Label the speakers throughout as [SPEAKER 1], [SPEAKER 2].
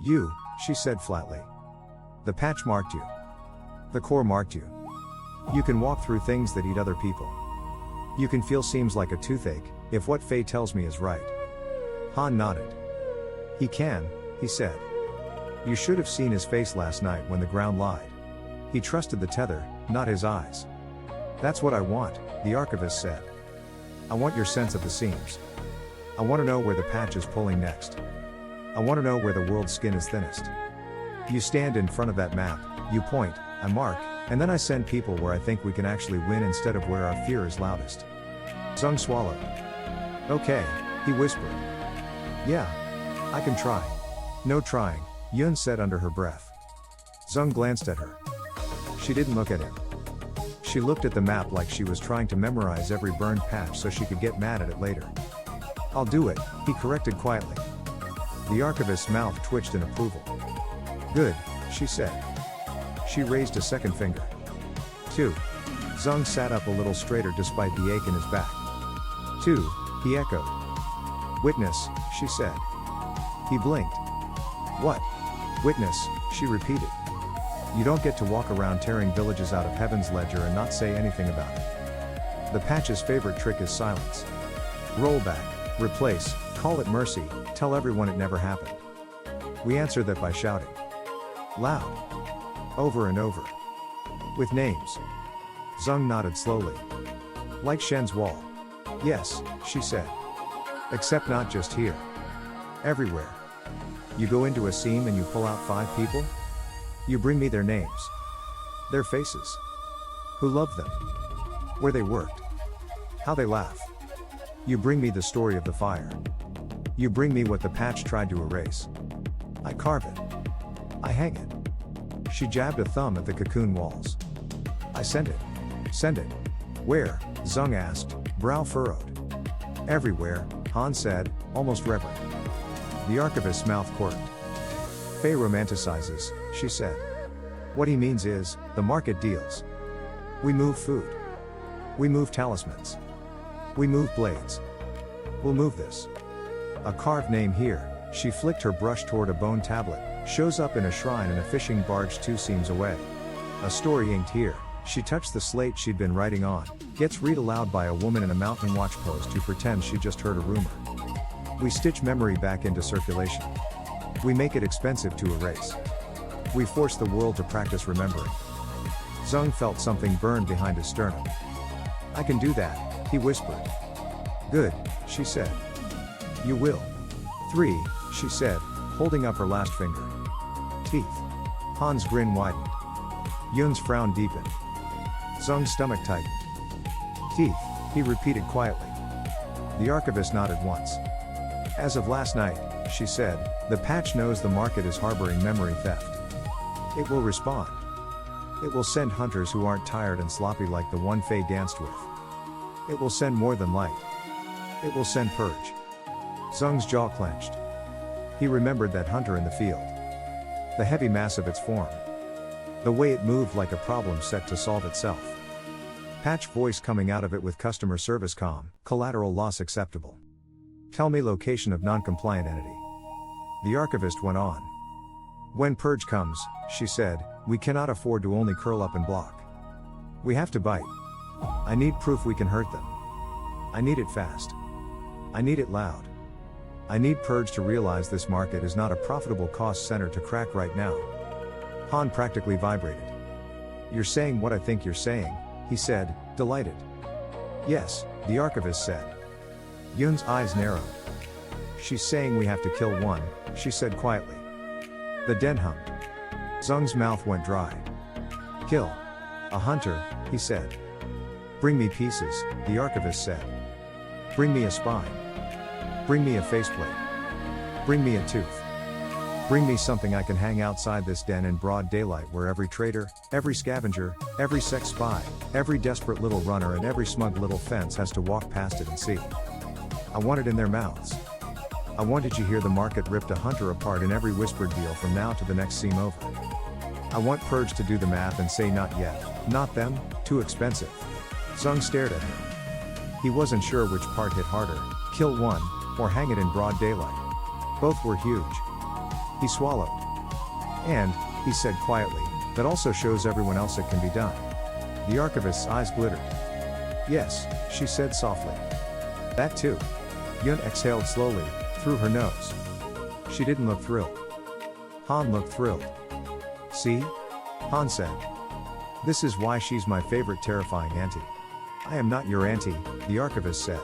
[SPEAKER 1] You, she said flatly. The patch marked you. The core marked you. You can walk through things that eat other people. You can feel seems like a toothache, if what Faye tells me is right. Han nodded. He can, he said. You should have seen his face last night when the ground lied. He trusted the tether, not his eyes. That's what I want, the Archivist said. I want your sense of the seams. I want to know where the patch is pulling next. I want to know where the world's skin is thinnest. You stand in front of that map, you point, I mark, and then I send people where I think we can actually win instead of where our fear is loudest. Zeng swallowed. Okay, he whispered. Yeah, I can try. No trying, Yun said under her breath. Zeng glanced at her. She didn't look at him. She looked at the map like she was trying to memorize every burned patch so she could get mad at it later. I'll do it, he corrected quietly. The Archivist's mouth twitched in approval. Good, she said. She raised a second finger. 2. Zeng sat up a little straighter despite the ache in his back. 2, he echoed. Witness, she said. He blinked. What? Witness, she repeated. You don't get to walk around tearing villages out of Heaven's ledger and not say anything about it. The patch's favorite trick is silence. Roll back, replace, call it mercy, tell everyone it never happened. We answer that by shouting. Loud. Over and over. With names. Zeng nodded slowly. Like Shen's wall. Yes, she said. Except not just here. Everywhere. You go into a seam and you pull out 5 people? You bring me their names. Their faces. Who loved them. Where they worked. How they laugh. You bring me the story of the fire. You bring me what the patch tried to erase. I carve it. I hang it. She jabbed a thumb at the cocoon walls. I send it. Send it. Where? Zeng asked, brow furrowed. Everywhere, Han said, almost reverent. The Archivist's mouth quirked. Faye romanticizes, she said. What he means is, the market deals. We move food. We move talismans. We move blades. We'll move this. A carved name here, she flicked her brush toward a bone tablet, shows up in a shrine in a fishing barge 2 seams away. A story inked here, she touched the slate she'd been writing on, gets read aloud by a woman in a mountain watch post who pretends she just heard a rumor. We stitch memory back into circulation. We make it expensive to erase. We force the world to practice remembering. Zeng felt something burn behind his sternum. I can do that, he whispered. Good, she said. You will. 3, she said, holding up her last finger. Teeth. Han's grin widened. Yun's frown deepened. Zeng's stomach tightened. Teeth, he repeated quietly. The Archivist nodded once. As of last night, she said, the patch knows the market is harboring memory theft. It will respond. It will send hunters who aren't tired and sloppy like the one Faye danced with. It will send more than light. It will send purge. Zeng's jaw clenched. He remembered that hunter in the field. The heavy mass of its form. The way it moved like a problem set to solve itself. Patch voice coming out of it with customer service calm, collateral loss acceptable. Tell me location of non-compliant entity. The Archivist went on. When purge comes, she said, we cannot afford to only curl up and block. We have to bite. I need proof we can hurt them. I need it fast. I need it loud. I need purge to realize this market is not a profitable cost center to crack right now. Han practically vibrated. You're saying what I think you're saying, he said, delighted. Yes, the Archivist said. Yun's eyes narrowed. She's saying we have to kill one, she said quietly. The den hummed. Zeng's mouth went dry. Kill. A hunter, he said. Bring me pieces, the Archivist said. Bring me a spine. Bring me a faceplate. Bring me a tooth. Bring me something I can hang outside this den in broad daylight where every trader, every scavenger, every sex spy, every desperate little runner and every smug little fence has to walk past it and see. I want it in their mouths. I wanted to hear the market ripped a hunter apart in every whispered deal from now to the next seam over. I want Purge to do the math and say not yet, not them, too expensive. Zeng stared at him. He wasn't sure which part hit harder, kill one, or hang it in broad daylight. Both were huge. He swallowed. And, he said quietly, that also shows everyone else it can be done. The archivist's eyes glittered. Yes, she said softly. That too. Yun exhaled slowly, through her nose. She didn't look thrilled. Han looked thrilled. See? Han said. This is why she's my favorite terrifying auntie. I am not your auntie, the archivist said.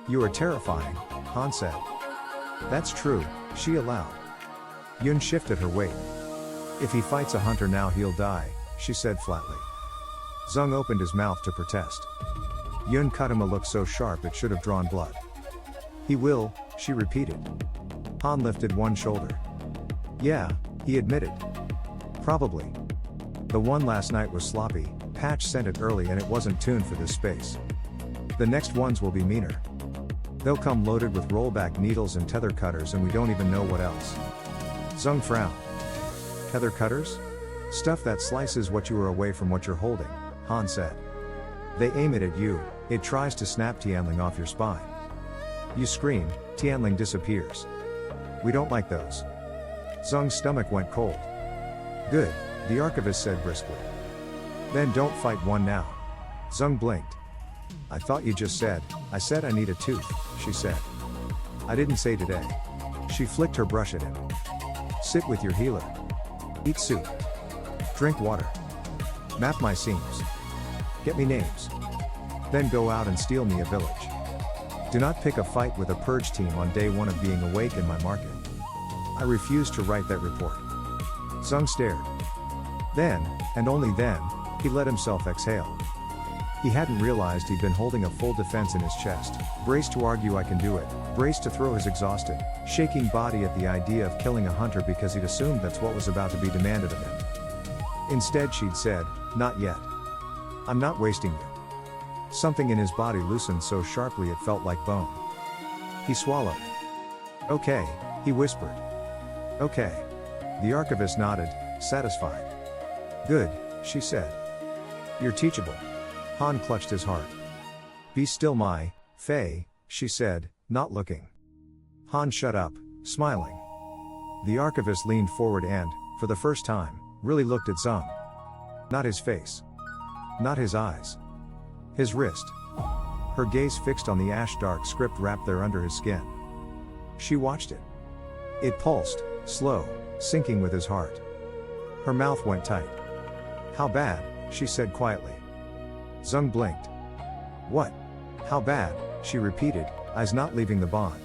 [SPEAKER 1] You are terrifying, Han said. That's true, she allowed. Yun shifted her weight. If he fights a hunter now he'll die, she said flatly. Zeng opened his mouth to protest. Yun cut him a look so sharp it should have drawn blood. He will, she repeated. Han lifted one shoulder. Yeah, he admitted. Probably. The one last night was sloppy, Patch sent it early and it wasn't tuned for this space. The next ones will be meaner. They'll come loaded with rollback needles and tether cutters and we don't even know what else. Zeng frowned. Tether cutters? Stuff that slices what you are away from what you're holding, Han said. They aim it at you, it tries to snap Tianling off your spine. You scream, Tianling disappears. We don't like those. Zeng's stomach went cold. Good, the archivist said briskly. Then don't fight one now. Zeng blinked. I thought you just said, I said I need a tooth, she said. I didn't say today. She flicked her brush at him. Sit with your healer. Eat soup. Drink water. Map my seams. Get me names. Then go out and steal me a village. Do not pick a fight with a purge team on day one of being awake in my market. I refuse to write that report. Zeng stared. Then, and only then, he let himself exhale. He hadn't realized he'd been holding a full defense in his chest, braced to argue I can do it, braced to throw his exhausted, shaking body at the idea of killing a hunter because he'd assumed that's what was about to be demanded of him. Instead she'd said, not yet. I'm not wasting you. Something in his body loosened so sharply it felt like bone. He swallowed. Okay, he whispered. Okay. The archivist nodded, satisfied. Good, she said. You're teachable. Han clutched his heart. Be still my, Fei, she said, not looking. Han shut up, smiling. The archivist leaned forward and, for the first time, really looked at Zeng. Not his face. Not his eyes. His wrist. Her gaze fixed on the ash-dark script wrapped there under his skin. She watched it. It pulsed, slow, syncing with his heart. Her mouth went tight. How bad, she said quietly. Zeng blinked. What? How bad, she repeated, eyes not leaving the bond.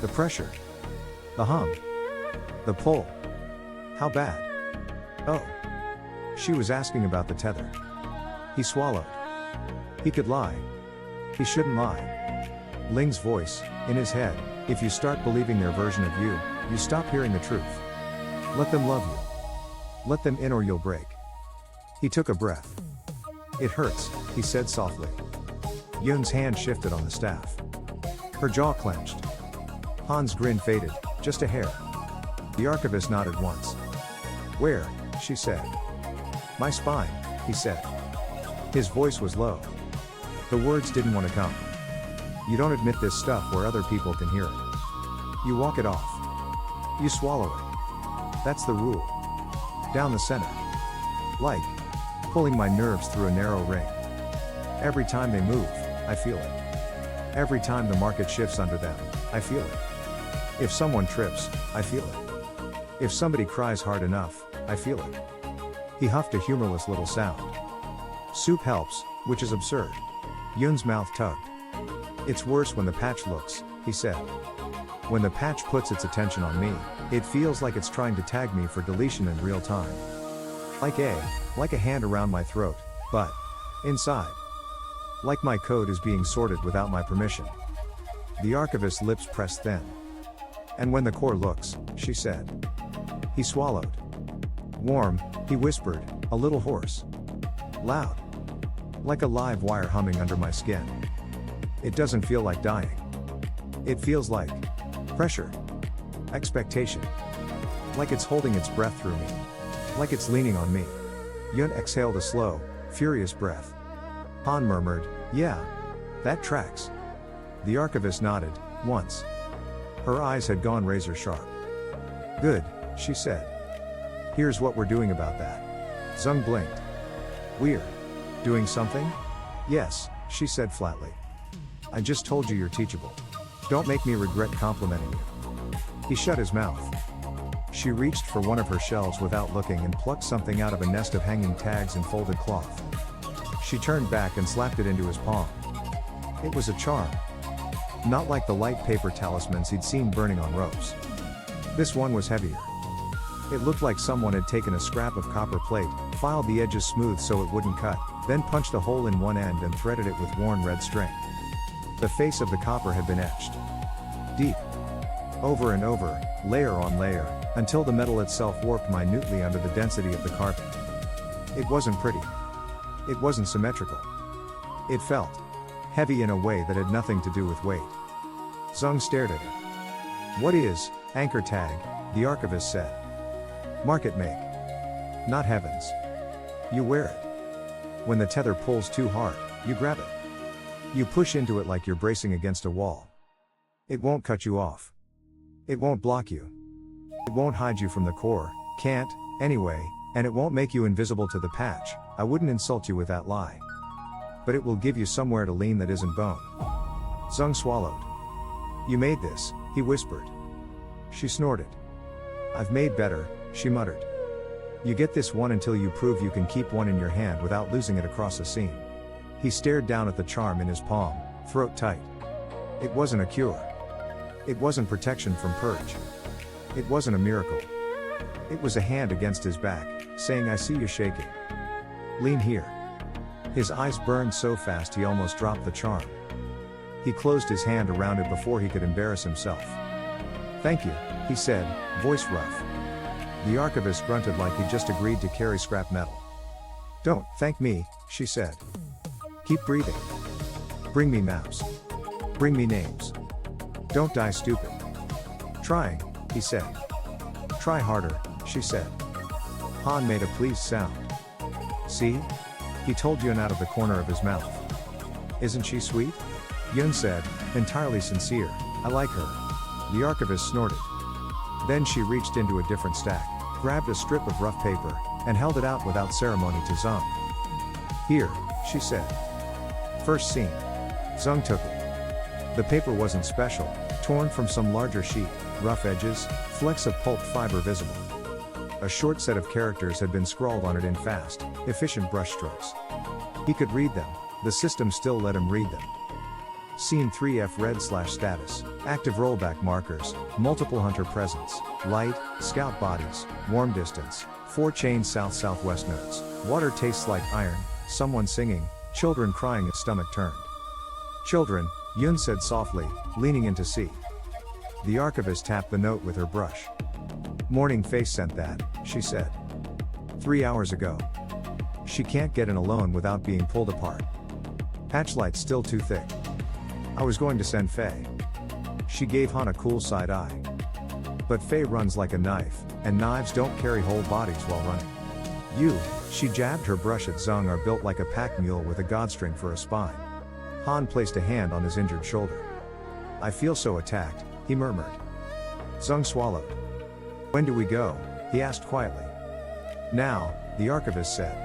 [SPEAKER 1] The pressure. The hum. The pull. How bad? Oh. She was asking about the tether. He swallowed. He could lie. He shouldn't lie. Ling's voice, in his head, if you start believing their version of you, you stop hearing the truth. Let them love you. Let them in or you'll break. He took a breath. It hurts, he said softly. Yun's hand shifted on the staff. Her jaw clenched. Han's grin faded, just a hair. The archivist nodded once. Where? She said. My spine, he said. His voice was low. The words didn't want to come. You don't admit this stuff where other people can hear it. You walk it off. You swallow it. That's the rule. Down the center. Like pulling my nerves through a narrow ring. Every time they move, I feel it. Every time the market shifts under them, I feel it. If someone trips, I feel it. If somebody cries hard enough, I feel it. He huffed a humorless little sound. Soup helps, which is absurd. Yun's mouth tugged. It's worse when the patch looks, he said. When the patch puts its attention on me, it feels like it's trying to tag me for deletion in real time. Like a hand around my throat, but inside. Like my code is being sorted without my permission. The archivist's lips pressed thin. And when the core looks, she said. He swallowed. Warm, he whispered, a little hoarse. Loud. Like a live wire humming under my skin. It doesn't feel like dying. It feels like pressure. Expectation. Like it's holding its breath through me. Like it's leaning on me. Yun exhaled a slow, furious breath. Han murmured, yeah. That tracks. The archivist nodded, once. Her eyes had gone razor sharp. Good, she said. Here's what we're doing about that. Zeng blinked. We're doing something? Yes, she said flatly. I just told you you're teachable. Don't make me regret complimenting you. He shut his mouth. She reached for one of her shelves without looking and plucked something out of a nest of hanging tags and folded cloth. She turned back and slapped it into his palm. It was a charm. Not like the light paper talismans he'd seen burning on ropes. This one was heavier. It looked like someone had taken a scrap of copper plate, filed the edges smooth so it wouldn't cut, then punched a hole in one end and threaded it with worn red string. The face of the copper had been etched deep, over and over, layer on layer, until the metal itself warped minutely under the density of the carving. It wasn't pretty. It wasn't symmetrical. It felt heavy in a way that had nothing to do with weight. Zeng stared at it. What is anchor tag? The archivist said. Market make. Not heavens. You wear it. When the tether pulls too hard, you grab it. You push into it like you're bracing against a wall. It won't cut you off. It won't block you. It won't hide you from the core, can't, anyway, and it won't make you invisible to the patch. I wouldn't insult you with that lie. But it will give you somewhere to lean that isn't bone. Zeng swallowed. You made this, he whispered. She snorted. I've made better, she muttered. You get this one until you prove you can keep one in your hand without losing it across a seam. He stared down at the charm in his palm, throat tight. It wasn't a cure. It wasn't protection from purge. It wasn't a miracle. It was a hand against his back, saying I see you shaking. Lean here. His eyes burned so fast he almost dropped the charm. He closed his hand around it before he could embarrass himself. Thank you, he said, voice rough. The archivist grunted like he just agreed to carry scrap metal. Don't thank me, she said. Keep breathing. Bring me maps. Bring me names. Don't die stupid. Trying, he said. Try harder, she said. Han made a pleased sound. See? He told Yun out of the corner of his mouth. Isn't she sweet? Yun said, entirely sincere, I like her. The archivist snorted. Then she reached into a different stack, grabbed a strip of rough paper, and held it out without ceremony to Zeng. Here, she said. First scene. Zeng took it. The paper wasn't special, torn from some larger sheet, rough edges, flecks of pulp fiber visible. A short set of characters had been scrawled on it in fast, efficient brushstrokes. He could read them, the system still let him read them. Scene 3F red/status, active rollback markers, multiple hunter presence, light, scout bodies, warm distance, 4 chains south-southwest notes, water tastes like iron, someone singing, children crying at stomach turned. Children, Yun said softly, leaning in to see. The archivist tapped the note with her brush. Morning face sent that, she said. 3 hours ago. She can't get in alone without being pulled apart. Patchlight's still too thick. I was going to send Faye. She gave Han a cool side eye. But Faye runs like a knife, and knives don't carry whole bodies while running. You, she jabbed her brush at Zeng, are built like a pack mule with a godstring for a spine. Han placed a hand on his injured shoulder. I feel so attacked, he murmured. Zeng swallowed. When do we go? He asked quietly. Now, the archivist said.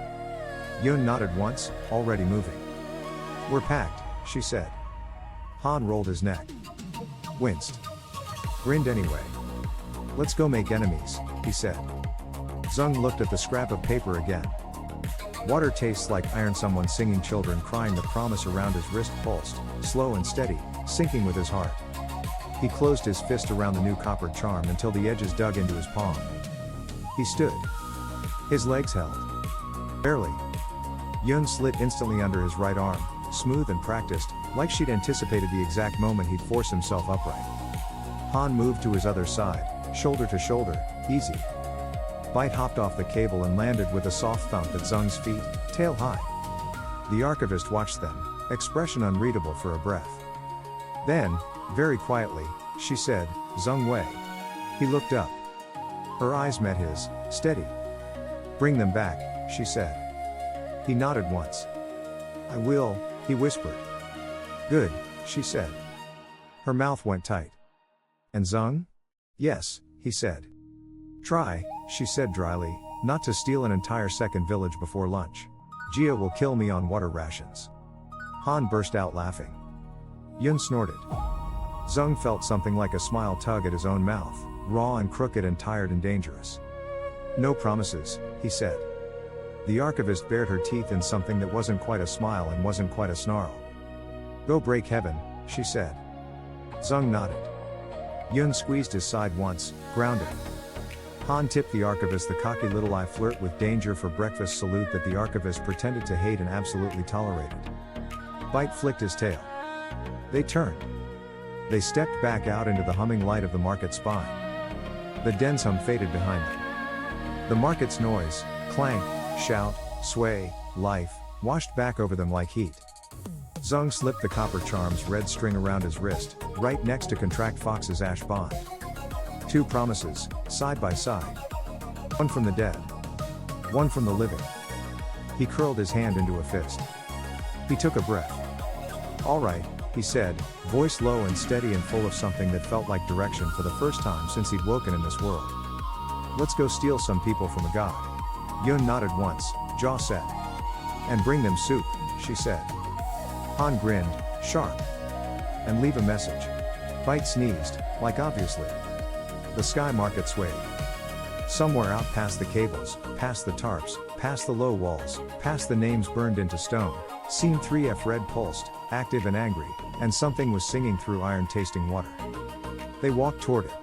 [SPEAKER 1] Yun nodded once, already moving. We're packed, she said. Han rolled his neck. Winced. Grinned anyway. Let's go make enemies, he said. Zeng looked at the scrap of paper again. Water tastes like iron, someone singing, children crying. The promise around his wrist pulsed, slow and steady, syncing with his heart. He closed his fist around the new coppered charm until the edges dug into his palm. He stood. His legs held. Barely. Yun slid instantly under his right arm, smooth and practiced, like she'd anticipated the exact moment he'd force himself upright. Han moved to his other side, shoulder to shoulder, easy. Bite hopped off the cable and landed with a soft thump at Zeng's feet, tail high. The archivist watched them, expression unreadable for a breath. Then, very quietly, she said, Zeng Wei. He looked up. Her eyes met his, steady. Bring them back, she said. He nodded once. I will, he whispered. Good, she said. Her mouth went tight. And Zeng? Yes, he said. Try, she said dryly, not to steal an entire second village before lunch. Jia will kill me on water rations. Han burst out laughing. Yun snorted. Zeng felt something like a smile tug at his own mouth, raw and crooked and tired and dangerous. No promises, he said. The archivist bared her teeth in something that wasn't quite a smile and wasn't quite a snarl. Go break heaven, she said. Zeng nodded. Yun squeezed his side once, grounding. Han tipped the archivist the cocky little eye flirt with danger for breakfast salute that the archivist pretended to hate and absolutely tolerated. Bite flicked his tail. They turned. They stepped back out into the humming light of the market spine. The dense hum faded behind them. The market's noise, clank, shout, sway, life, washed back over them like heat. Zeng slipped the copper charm's red string around his wrist, right next to Contract Fox's ash bond. 2 promises, side by side. One from the dead. One from the living. He curled his hand into a fist. He took a breath. All right, he said, voice low and steady and full of something that felt like direction for the first time since he'd woken in this world. Let's go steal some people from a god. Yun nodded once, jaw set. And bring them soup, she said. Han grinned, sharp. And leave a message. Bite sneezed, like obviously. The sky market swayed. Somewhere out past the cables, past the tarps, past the low walls, past the names burned into stone, Scene 3F red pulsed, active and angry, and something was singing through iron-tasting water. They walked toward it.